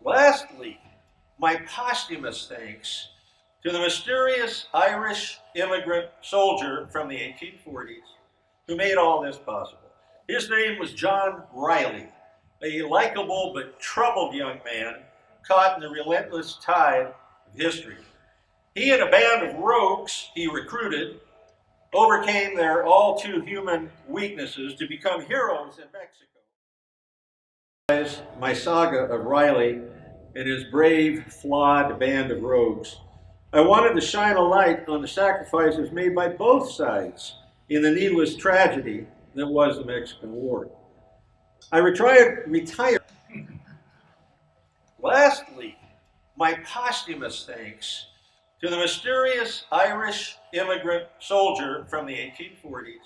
Lastly, my posthumous thanks to the mysterious Irish immigrant soldier from the 1840s who made all this possible. His name was John Riley, a likable but troubled young man caught in the relentless tide of history. He and a band of rogues he recruited overcame their all too human weaknesses to become heroes in Mexico. My saga of Riley and his brave, flawed band of rogues, I wanted to shine a light on the sacrifices made by both sides in the needless tragedy that was the Mexican War. I retired. Lastly, my posthumous thanks to the mysterious Irish immigrant soldier from the 1840s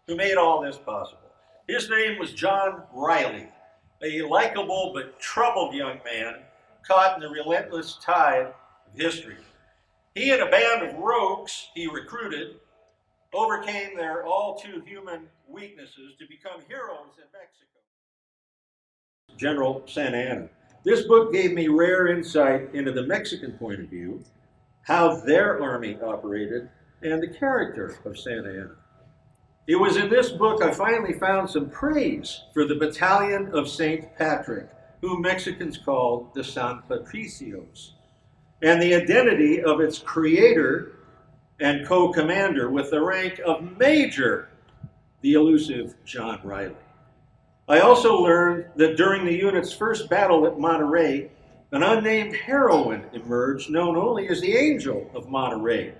who made all this possible. His name was John Riley, a likable but troubled young man caught in the relentless tide of history. He and a band of rogues he recruited overcame their all too human weaknesses to become heroes in Mexico. General Santa Anna. This book gave me rare insight into the Mexican point of view, how their army operated, and the character of Santa Anna. It was in this book I finally found some praise for the Battalion of St. Patrick, whom Mexicans call the San Patricios, and the identity of its creator and co-commander with the rank of Major, the elusive John Riley. I also learned that during the unit's first battle at Monterrey, an unnamed heroine emerged known only as the Angel of Monterrey.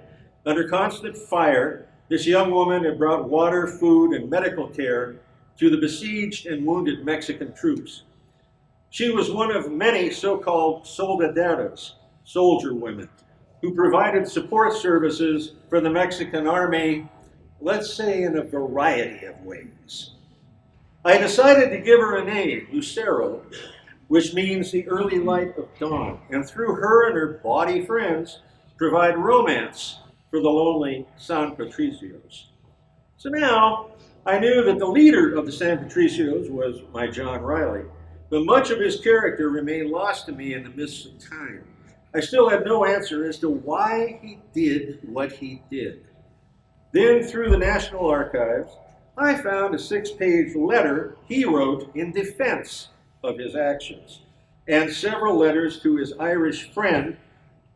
Under constant fire, this young woman had brought water, food, and medical care to the besieged and wounded Mexican troops. She was one of many so-called soldaderas, soldier women, who provided support services for the Mexican army, let's say in a variety of ways. I decided to give her a name, Lucero, which means the early light of dawn, and through her and her bawdy friends, provide romance for the lonely San Patricios. So now, I knew that the leader of the San Patricios was my John Riley, but much of his character remained lost to me in the mists of time. I still had no answer as to why he did what he did. Then, through the National Archives, I found a 6-page letter he wrote in defense of his actions, and several letters to his Irish friend,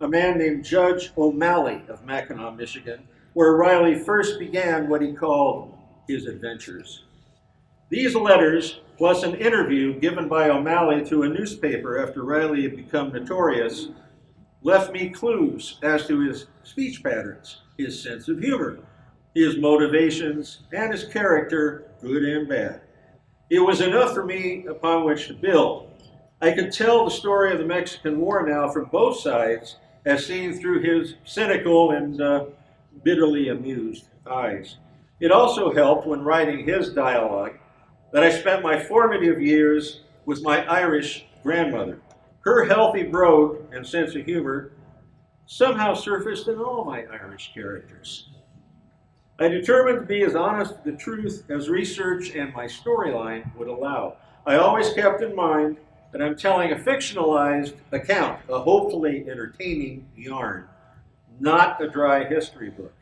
a man named Judge O'Malley of Mackinac, Michigan, where Riley first began what he called his adventures. These letters, plus an interview given by O'Malley to a newspaper after Riley had become notorious, left me clues as to his speech patterns, his sense of humor, his motivations, and his character, good and bad. It was enough for me upon which to build. I could tell the story of the Mexican War now from both sides, as seen through his cynical and bitterly amused eyes. It also helped when writing his dialogue that I spent my formative years with my Irish grandmother. Her healthy brogue and sense of humor somehow surfaced in all my Irish characters. I determined to be as honest with the truth as research and my storyline would allow. I always kept in mind that I'm telling a fictionalized account, a hopefully entertaining yarn, not a dry history book.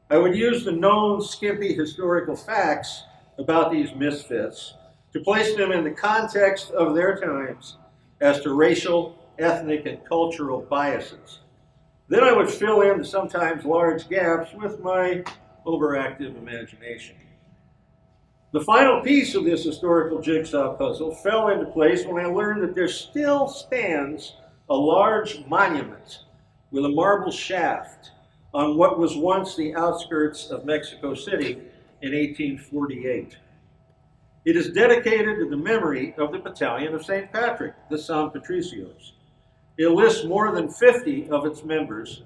I would use the known skimpy historical facts about these misfits to place them in the context of their times as to racial, ethnic, and cultural biases. Then I would fill in the sometimes large gaps with my overactive imagination. The final piece of this historical jigsaw puzzle fell into place when I learned that there still stands a large monument with a marble shaft on what was once the outskirts of Mexico City in 1848. It is dedicated to the memory of the Battalion of St. Patrick, the San Patricios. It lists more than 50 of its members,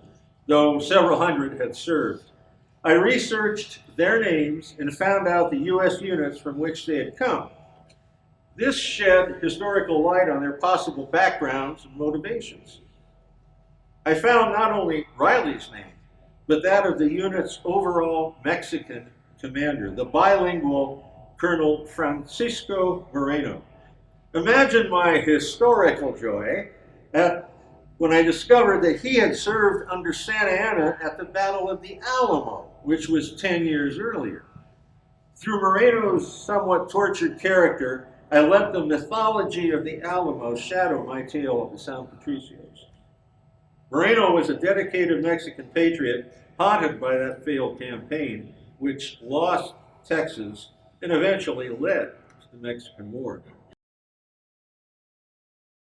though several hundred had served. I researched their names and found out the U.S. units from which they had come. This shed historical light on their possible backgrounds and motivations. I found not only Riley's name, but that of the unit's overall Mexican commander, the bilingual Colonel Francisco Moreno. Imagine my historical joy when I discovered that he had served under Santa Anna at the Battle of the Alamo, which was 10 years earlier. Through Moreno's somewhat tortured character, I let the mythology of the Alamo shadow my tale of the San Patricios. Moreno was a dedicated Mexican patriot haunted by that failed campaign, which lost Texas and eventually led to the Mexican War.